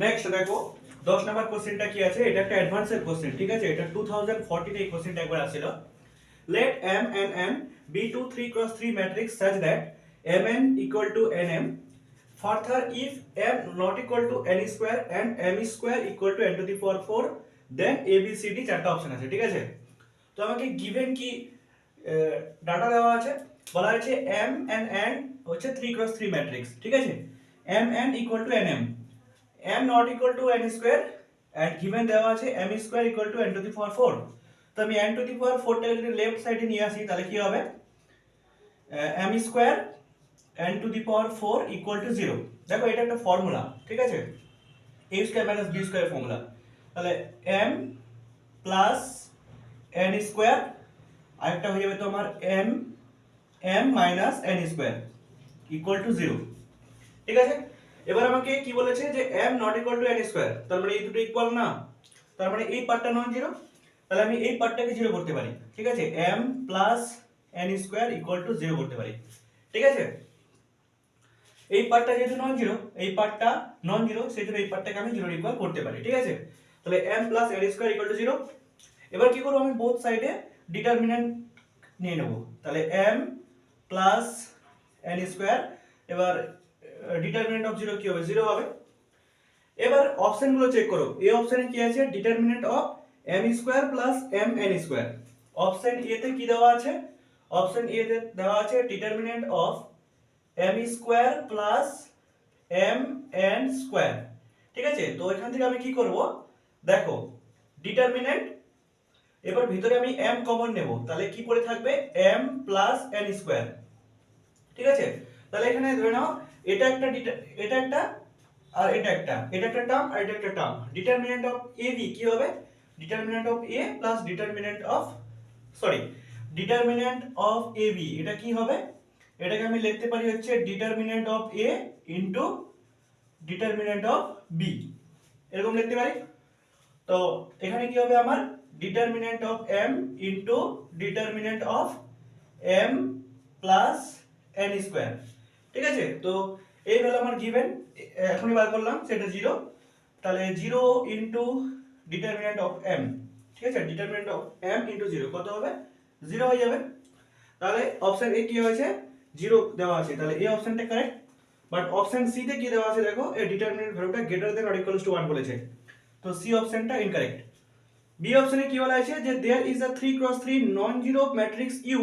Next দেখো 10 number কোশ্চেনটা কি আছে, এটা একটা অ্যাডভান্সের কোশ্চেন, ঠিক আছে, এটা 2014 এই কোশ্চেনটা একবার আসছিল। Let M and N be two 3 cross 3 matrix such that Mn equal to Nm. Further, if M not equal to N square and M square equal to N to the power 4, then A B C D চারটা option আছে, ঠিক আছে। তো আমাকে given কি data দেওয়া আছে, বলা আছে M and N হচ্ছে 3 cross 3 ম্যাট্রিক্স, ঠিক আছে, Mn equal to Nm, M not equal to N square and given দেওয়া আছে M square equal to N to the power 4। তো আমি N to the power 4 টাকে যদি লেফট সাইডে নিয়ে আসি তাহলে কি হবে, M square N to the power 4 equal to 0। দেখো এটা একটা ফর্মুলা, ঠিক আছে, A square minus B square formula. তাহলে M প্লাস N স্কয়ার আরেকটা হয়ে যাবে তোমার M minus N square equal to 0, ঠিক আছে। এবার আমাকে কি বলেছে যে M not equal to N square, তার মানে এই দুটো ইকুয়াল না, তার মানে এই পার্টটা নন জিরো, তাহলে আমি এই পার্টটাকে জিরো করতে পারি, ঠিক আছে, M plus N square equal to 0 করতে পারি, ঠিক আছে। এই পার্টটা যেহেতু নন জিরো, এই পার্টটা নন জিরো, সেজন্য এই পার্টটাকে আমি জিরো ইকুয়াল করতে পারি, ঠিক আছে। তাহলে M plus N square equal to 0। এবার কি করব, আমি বোথ সাইডে ডিটারমিনেন্ট নিয়ে নেব, তাহলে M প্লাস N স্কয়ার, এবার ডিটারমিনেন্ট অফ 0 কি হবে, 0 হবে। এবার অপশনগুলো চেক করো, এই অপশনে কি আছে, determinant of M square plus M N square. Option A তে কি দেওয়া আছে, অপশন এ তে দেওয়া আছে determinant of M square plus M N square, ঠিক আছে। তো এখান থেকে আমি কি করব, দেখো ডিটারমিনেন্ট, এবার ভিতরে আমি M কমন নেব, তাহলে কি পড়ে থাকবে M প্লাস N স্কয়ার, ঠিক আছে। তাহলে এখানে ধরে নাও এটা একটা এটা একটা আর এটা একটা টার্ম আর এটা একটা টার্ম, ডিটারমিনেন্ট অফ AB কি হবে, determinant of A plus determinant of determinant of AB এটা কি হবে, এটাকে আমি লিখতে পারি হচ্ছে determinant of A into determinant of B, এরকম লিখতে পারি। তো এখানে কি হবে আমার determinant of M into determinant of M plus N square, ঠিক আছে। তো এই হলো আমার গিভেন, এখনই বার করলাম সেটা 0, তাহলে 0 ইনটু ডিটারমিনেন্ট অফ M, ঠিক আছে, ডিটারমিনেন্ট অফ M ইনটু 0 কত হবে, 0 হয়ে যাবে। তাহলে অপশন এ কি হয়েছে, 0 দেওয়া আছে, তাহলে এই অপশনটা কারেক্ট। বাট অপশন সি তে কি দেওয়া আছে দেখো, এই ডিটারমিনেন্ট ভ্যালুটা greater than or equals to 1 বলেছে, তো সি অপশনটা ইনকারেক্ট। বি অপশনে কি বলা আছে যে there is a 3 cross 3 non zero matrix U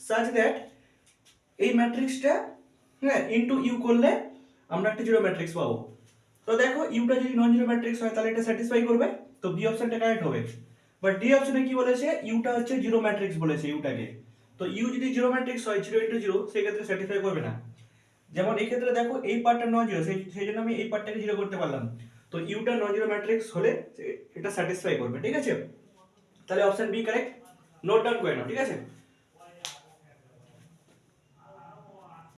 such that, এই ম্যাট্রিক্সটা হ্যাঁ ইনটু ইউ করলে আমরা একটা জিরো ম্যাট্রিক্স পাবো। তো দেখো ইউটা যদি নন জিরো ম্যাট্রিক্স হয় তাহলে এটা স্যাটিসফাই করবে, তো বি অপশনটা কারেক্ট হবে। বাট ডি অপশনে কি বলেছে, ইউটা হচ্ছে জিরো ম্যাট্রিক্স বলেছে ইউটাকে, তো ইউ যদি জিরো ম্যাট্রিক্স হয় 0 ইনটু 0 সেই ক্ষেত্রে স্যাটিসফাই করবে না। যেমন এই ক্ষেত্রে দেখো এই পার্টটা নন জিরো, সেই জন্য আমি এই পার্টটাকে জিরো করতে পারলাম, তো ইউটা নন জিরো ম্যাট্রিক্স হলে এটা স্যাটিসফাই করবে, ঠিক আছে। তাহলে option B correct, note down করে নাও, ঠিক আছে।